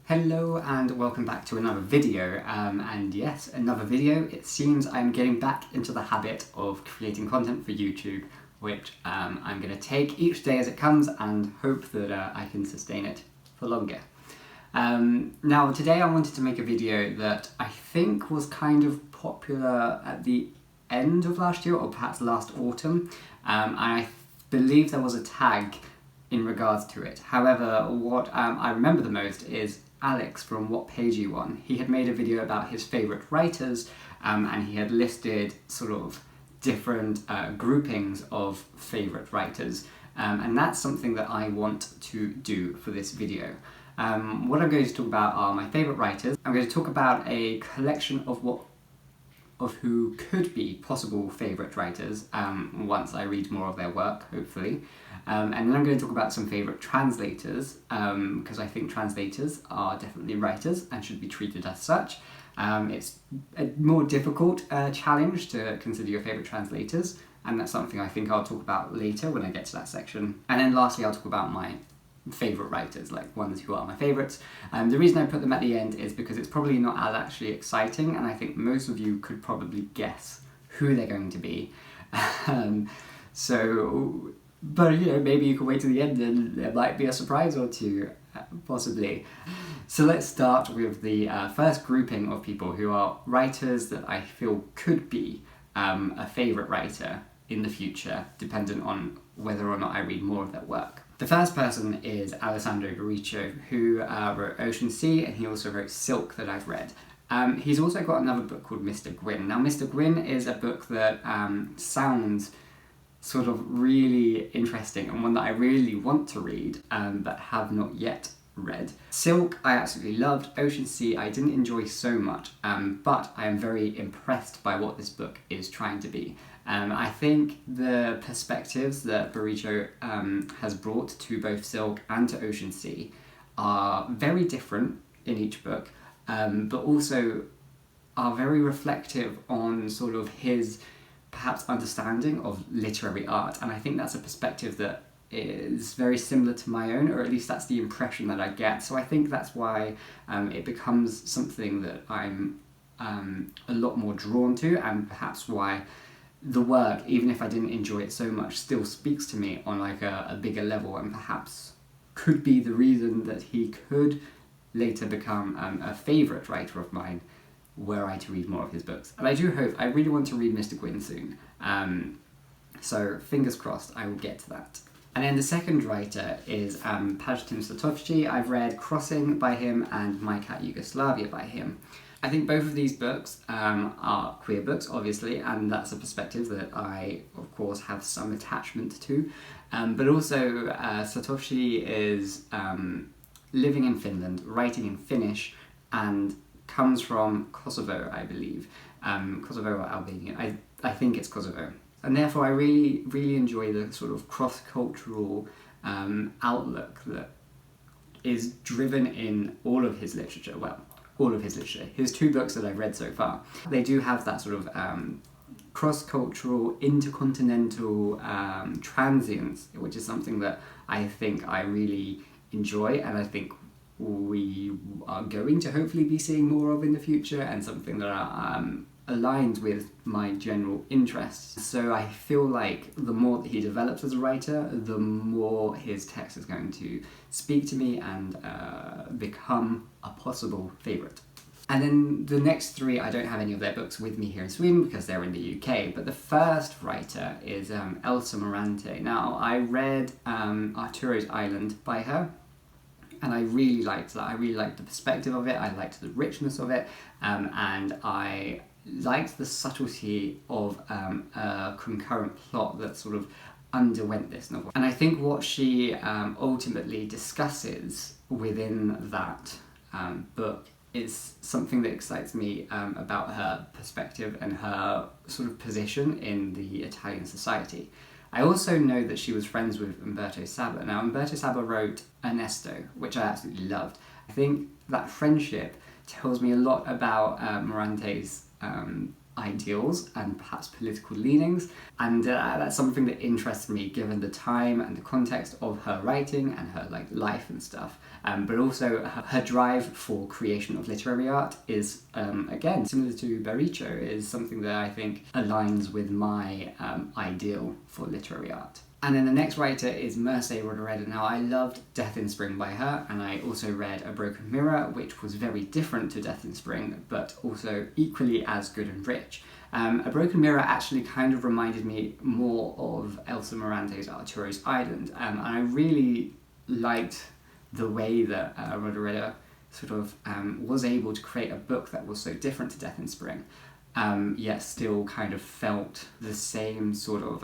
Hello and welcome back to another video, and yes, another video. It seems I'm getting back into the habit of creating content for YouTube, which I'm going to take each day as it comes and hope that I can sustain it for longer. Now today I wanted to make a video that I think was kind of popular at the end of last year or perhaps last autumn, and I believe there was a tag in regards to it. However, what I remember the most is Alex from What Page You On. He had made a video about his favourite writers, and he had listed sort of different groupings of favourite writers, and that's something that I want to do for this video. What I'm going to talk about are my favourite writers. I'm going to talk about a collection of who could be possible favourite writers once I read more of their work, hopefully. And then I'm going to talk about some favourite translators, because I think translators are definitely writers and should be treated as such. It's a more difficult challenge to consider your favourite translators, and that's something I think I'll talk about later when I get to that section. And then lastly I'll talk about my favourite writers, like ones who are my favourites. The reason I put them at the end is because it's probably not as actually exciting, and I think most of you could probably guess who they're going to be. But you know, maybe you can wait to the end and there might be a surprise or two, possibly. So let's start with the first grouping of people who are writers that I feel could be a favourite writer in the future, dependent on whether or not I read more of their work. The first person is Alessandro Baricco, who wrote Ocean Sea, and he also wrote Silk that I've read. He's also got another book called Mr. Gwyn. Now Mr. Gwyn is a book that sounds sort of really interesting and one that I really want to read but have not yet read. Silk I absolutely loved. Ocean Sea I didn't enjoy so much, but I am very impressed by what this book is trying to be. I think the perspectives that Baricco has brought to both Silk and to Ocean Sea are very different in each book, but also are very reflective on sort of his perhaps understanding of literary art, and I think that's a perspective that is very similar to my own, or at least that's the impression that I get. So I think that's why it becomes something that I'm a lot more drawn to, and perhaps why the work, even if I didn't enjoy it so much, still speaks to me on like a bigger level, and perhaps could be the reason that he could later become a favourite writer of mine were I to read more of his books. And I do hope, I really want to read Mr. Gwyn soon, so fingers crossed I will get to that. And then the second writer is Pajtim Statovci. I've read Crossing by him and My Cat Yugoslavia by him. I think both of these books are queer books, obviously, and that's a perspective that I, of course, have some attachment to. But also, Statovci is living in Finland, writing in Finnish, and comes from Kosovo, I believe. Kosovo or Albania. I think it's Kosovo. And therefore I really, really enjoy the sort of cross-cultural outlook that is driven in all of his literature. Well, all of his literature. His two books that I've read so far. They do have that sort of cross-cultural, intercontinental transience, which is something that I think I really enjoy, and I think we are going to hopefully be seeing more of in the future, and something that are aligned with my general interests. So I feel like the more that he develops as a writer, the more his text is going to speak to me and become a possible favourite. And then the next three, I don't have any of their books with me here in Sweden because they're in the UK, but the first writer is Elsa Morante. Now I read Arturo's Island by her, and I really liked that. I really liked the perspective of it, I liked the richness of it, and I liked the subtlety of a concurrent plot that sort of underwent this novel. And I think what she ultimately discusses within that book is something that excites me about her perspective and her sort of position in the Italian society. I also know that she was friends with Umberto Saba. Now, Umberto Saba wrote Ernesto, which I absolutely loved. I think that friendship tells me a lot about Morante's ideals and perhaps political leanings, and that's something that interests me given the time and the context of her writing and her life and stuff. But also her drive for creation of literary art is, again, similar to Baricco, is something that I think aligns with my ideal for literary art. And then the next writer is Mercè Rodoreda. Now, I loved Death in Spring by her, and I also read A Broken Mirror, which was very different to Death in Spring, but also equally as good and rich. A Broken Mirror actually kind of reminded me more of Elsa Morante's Arturo's Island, and I really liked the way that Rodoreda sort of was able to create a book that was so different to Death in Spring, yet still kind of felt the same sort of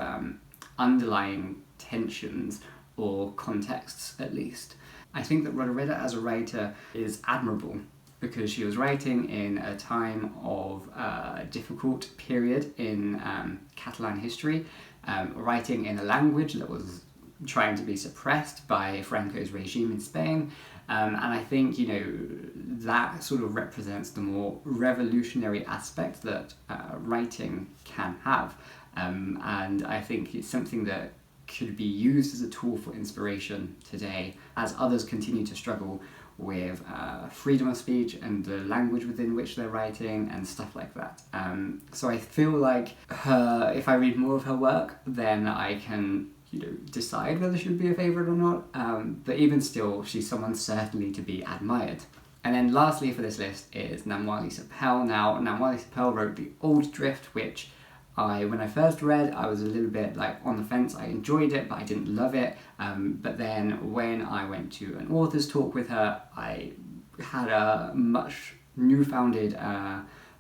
underlying tensions or contexts, at least. I think that Rodoreda as a writer is admirable because she was writing in a time of difficult period in Catalan history, writing in a language that was trying to be suppressed by Franco's regime in Spain, and I think, you know, that sort of represents the more revolutionary aspect that writing can have. And I think it's something that could be used as a tool for inspiration today as others continue to struggle with freedom of speech and the language within which they're writing and stuff like that. So I feel like if I read more of her work, then I can, you know, decide whether she would be a favourite or not. But even still, she's someone certainly to be admired. And then lastly for this list is Namwali Serpell. Now, Namwali Serpell wrote The Old Drift, which when I first read, I was a little bit on the fence. I enjoyed it, but I didn't love it. But then when I went to an author's talk with her, I had a much newfounded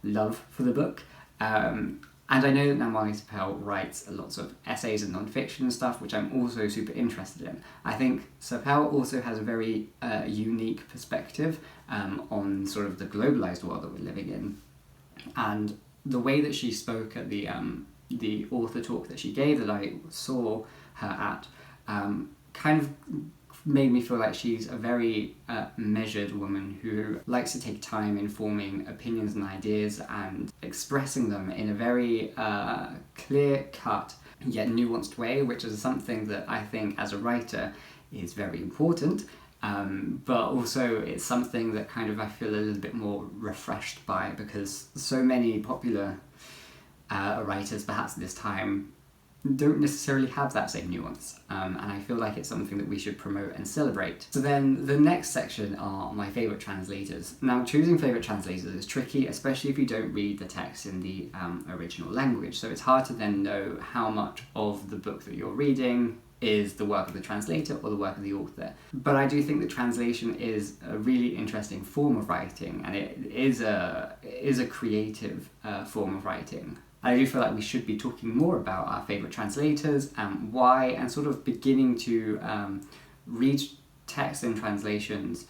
love for the book. And I know that Namwali Serpell writes lots of essays and non-fiction and stuff, which I'm also super interested in. I think Serpell also has a very unique perspective on sort of the globalized world that we're living in. And the way that she spoke at the author talk that she gave, that I saw her at, kind of made me feel like she's a very measured woman who likes to take time in forming opinions and ideas and expressing them in a very clear-cut yet nuanced way, which is something that I think as a writer is very important. But also it's something that kind of I feel a little bit more refreshed by, because so many popular writers perhaps at this time don't necessarily have that same nuance, and I feel like it's something that we should promote and celebrate. So then the next section are my favourite translators. Now, choosing favourite translators is tricky, especially if you don't read the text in the original language, so it's hard to then know how much of the book that you're reading is the work of the translator or the work of the author. But I do think that translation is a really interesting form of writing, and it is a creative form of writing. I do feel like we should be talking more about our favourite translators and why, and sort of beginning to read text and translations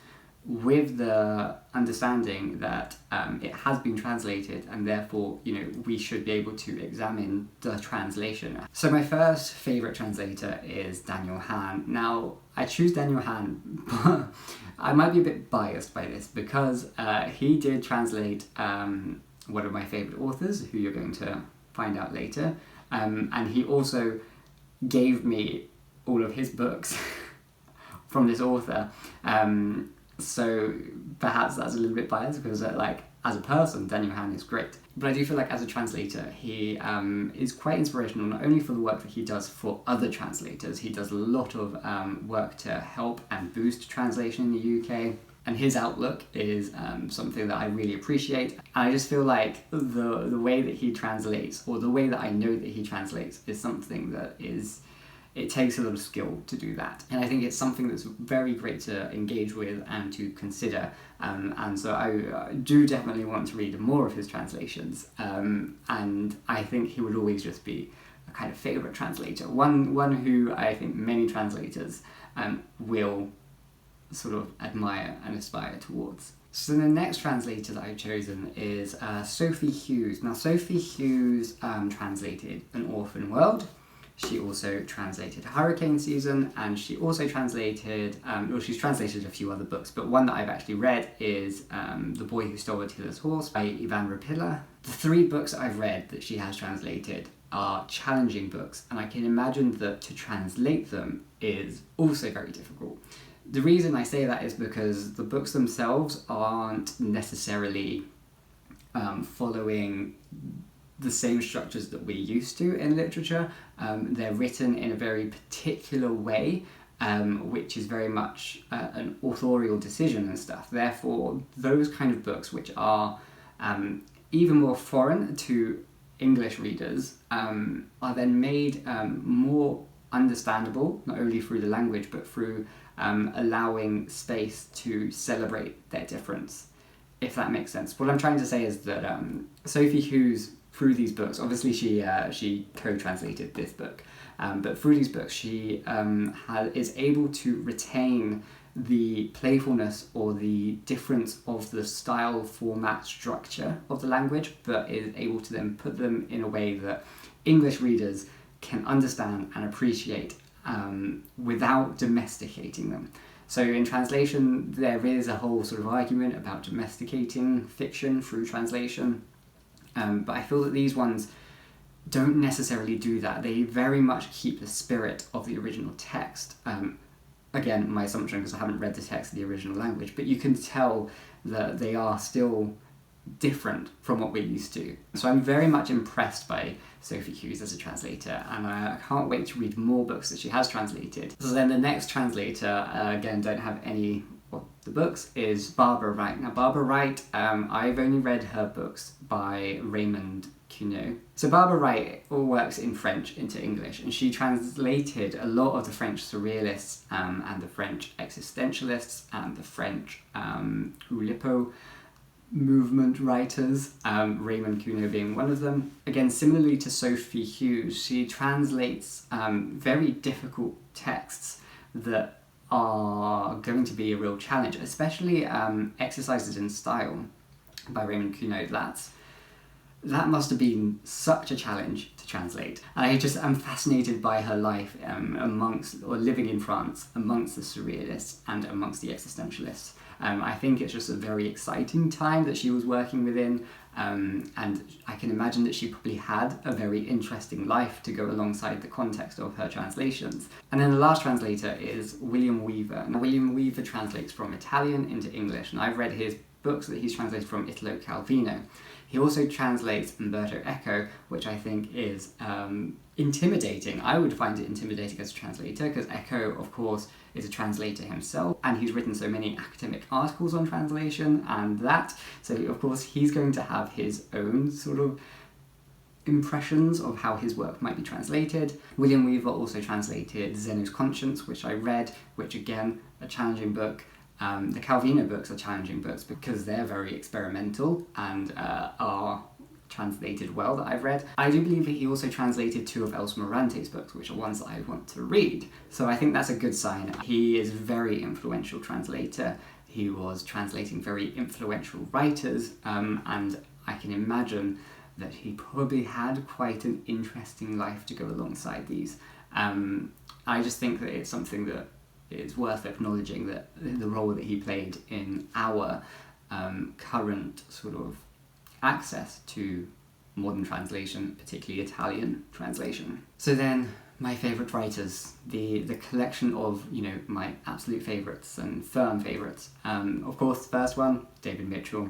with the understanding that it has been translated, and therefore, you know, we should be able to examine the translation. So my first favourite translator is Daniel Hahn. Now, I choose Daniel Hahn, but I might be a bit biased by this because he did translate one of my favourite authors, who you're going to find out later, and he also gave me all of his books from this author. So perhaps that's a little bit biased because as a person, Daniel Hahn is great. But I do feel like as a translator, he is quite inspirational, not only for the work that he does for other translators. He does a lot of work to help and boost translation in the UK. And his outlook is something that I really appreciate. And I just feel like the way that he translates, or the way that I know that he translates, is something that it takes a lot of skill to do that. And I think it's something that's very great to engage with and to consider. And so I do definitely want to read more of his translations. And I think he would always just be a kind of favourite translator. One who I think many translators will sort of admire and aspire towards. So the next translator that I've chosen is Sophie Hughes. Now, Sophie Hughes translated An Orphan World. She also translated Hurricane Season, and she also translated, she's translated a few other books, but one that I've actually read is The Boy Who Stole Attila's Horse by Ivan Rapilla. The 3 books I've read that she has translated are challenging books, and I can imagine that to translate them is also very difficult. The reason I say that is because the books themselves aren't necessarily following the same structures that we're used to in literature. They're written in a very particular way, which is very much an authorial decision and stuff. Therefore, those kind of books which are even more foreign to English readers are then made more understandable, not only through the language, but through allowing space to celebrate their difference, if that makes sense. What I'm trying to say is that Sophie Hughes, through these books, obviously she co-translated this book, but through these books she is able to retain the playfulness or the difference of the style, format, structure of the language, but is able to then put them in a way that English readers can understand and appreciate without domesticating them. So in translation, there is a whole sort of argument about domesticating fiction through translation, but I feel that these ones don't necessarily do that. They very much keep the spirit of the original text. Again, my assumption, because I haven't read the text in the original language, but you can tell that they are still different from what we're used to. So I'm very much impressed by Sophie Hughes as a translator, and I can't wait to read more books that she has translated. So then the next translator, again, don't have any of the books, is Barbara Wright. Now Barbara Wright, I've only read her books by Raymond Queneau. So Barbara Wright works in French into English, and she translated a lot of the French surrealists and the French existentialists and the French Oulipo movement writers, Raymond Queneau being one of them. Again, similarly to Sophie Hughes, she translates very difficult texts that are going to be a real challenge, especially Exercises in Style by Raymond Queneau. That must have been such a challenge to translate. And I just am fascinated by her life living in France amongst the surrealists and amongst the existentialists. I think it's just a very exciting time that she was working within, and I can imagine that she probably had a very interesting life to go alongside the context of her translations. And then the last translator is William Weaver. Now William Weaver translates from Italian into English, and I've read his books that he's translated from Italo Calvino. He also translates Umberto Eco, which I think is intimidating. I would find it intimidating as a translator, because Eco, of course, is a translator himself, and he's written so many academic articles on translation and that, so of course he's going to have his own sort of impressions of how his work might be translated. William Weaver also translated Zeno's Conscience, which I read, which again, a challenging book. The Calvino books are challenging books because they're very experimental and are translated well, that I've read. I do believe that he also translated 2 of Elsa Morante's books, which are ones that I want to read. So I think that's a good sign. He is a very influential translator. He was translating very influential writers, and I can imagine that he probably had quite an interesting life to go alongside these. I just think that it's something that it's worth acknowledging, that the role that he played in our current sort of access to modern translation, particularly Italian translation. So then, my favourite writers, the collection of, my absolute favourites and firm favourites. Of course, the first one, David Mitchell.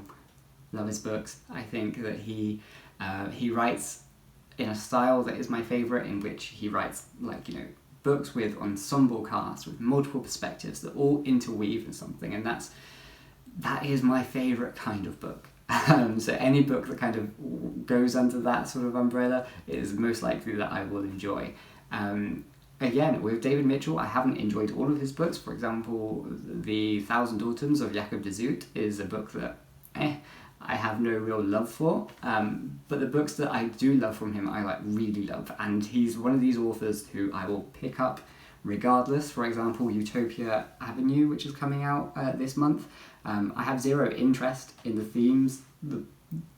Love his books. I think that he writes in a style that is my favourite, in which he writes books with ensemble casts, with multiple perspectives that all interweave in something, and that is my favourite kind of book. So any book that kind of goes under that sort of umbrella is most likely that I will enjoy. Again, with David Mitchell, I haven't enjoyed all of his books. For example, The Thousand Autumns of Jacob de Zoet is a book that I have no real love for, but the books that I do love from him, I really love, and he's one of these authors who I will pick up regardless. For example, Utopia Avenue, which is coming out this month. I have zero interest in the themes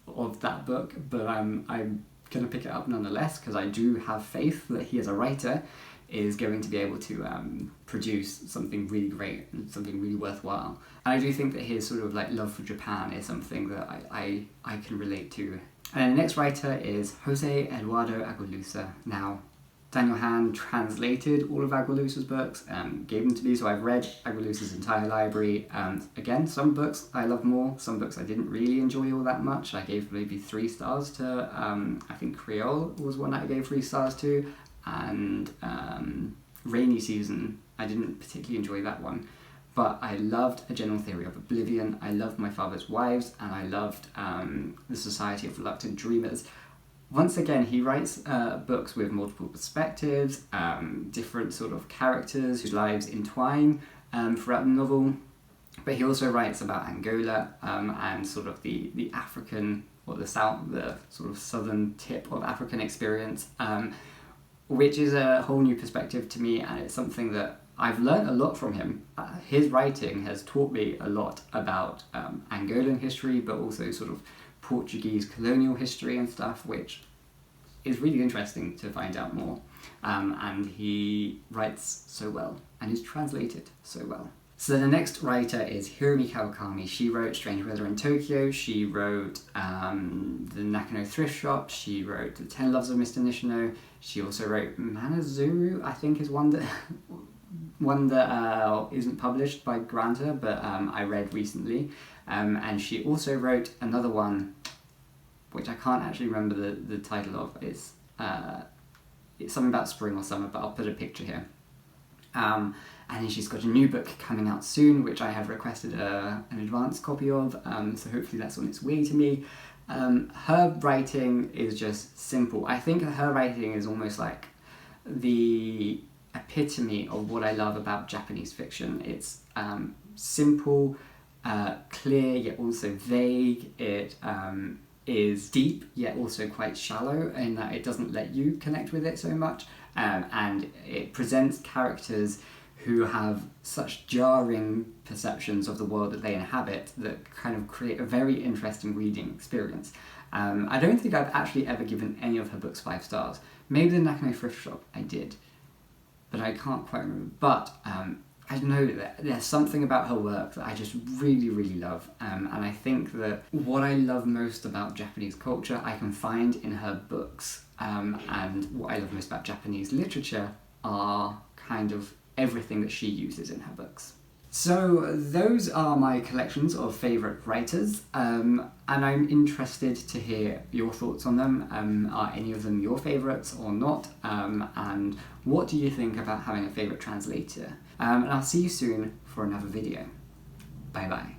of that book, but I'm going to pick it up nonetheless, because I do have faith that he as a writer is going to be able to produce something really great and something really worthwhile. And I do think that his sort of like love for Japan is something that I can relate to. And the next writer is José Eduardo Agualusa. Now, Daniel Hahn translated all of Agualusa's books, gave them to me, so I've read Agualusa's entire library. Again, some books I love more, some books I didn't really enjoy all that much. I gave maybe 3 stars to, I think Creole was one that I gave 3 stars to, and Rainy Season, I didn't particularly enjoy that one. But I loved A General Theory of Oblivion, I loved My Father's Wives, and I loved The Society of Reluctant Dreamers. Once again, he writes books with multiple perspectives, different sort of characters whose lives entwine throughout the novel. But he also writes about Angola and sort of the African, or the sort of southern tip of African experience, which is a whole new perspective to me, and it's something that I've learned a lot from him. His writing has taught me a lot about Angolan history, but also sort of Portuguese colonial history and stuff, which is really interesting to find out more. And he writes so well, and is translated so well. So the next writer is Hiromi Kawakami. She wrote Strange Weather in Tokyo, she wrote The Nakano Thrift Shop, she wrote The 10 Loves of Mr. Nishino, she also wrote Manazuru, I think is one that isn't published by Granta, but I read recently. And she also wrote another one, which I can't actually remember the title of. It's something about spring or summer, but I'll put a picture here. And then she's got a new book coming out soon, which I have requested an advance copy of, so hopefully that's on its way to me. Her writing is just simple. I think her writing is almost like the epitome of what I love about Japanese fiction. It's simple, clear, yet also vague. It is deep, yet also quite shallow, in that it doesn't let you connect with it so much. And it presents characters who have such jarring perceptions of the world that they inhabit that kind of create a very interesting reading experience. I don't think I've actually ever given any of her books 5 stars. Maybe The Nakano Thrift Shop I did, but I can't quite remember. But I don't know, there's something about her work that I just really, really love. And I think that what I love most about Japanese culture I can find in her books. And what I love most about Japanese literature are kind of everything that she uses in her books. So those are my collections of favourite writers, and I'm interested to hear your thoughts on them. Are any of them your favourites or not? And what do you think about having a favourite translator? And I'll see you soon for another video. Bye bye.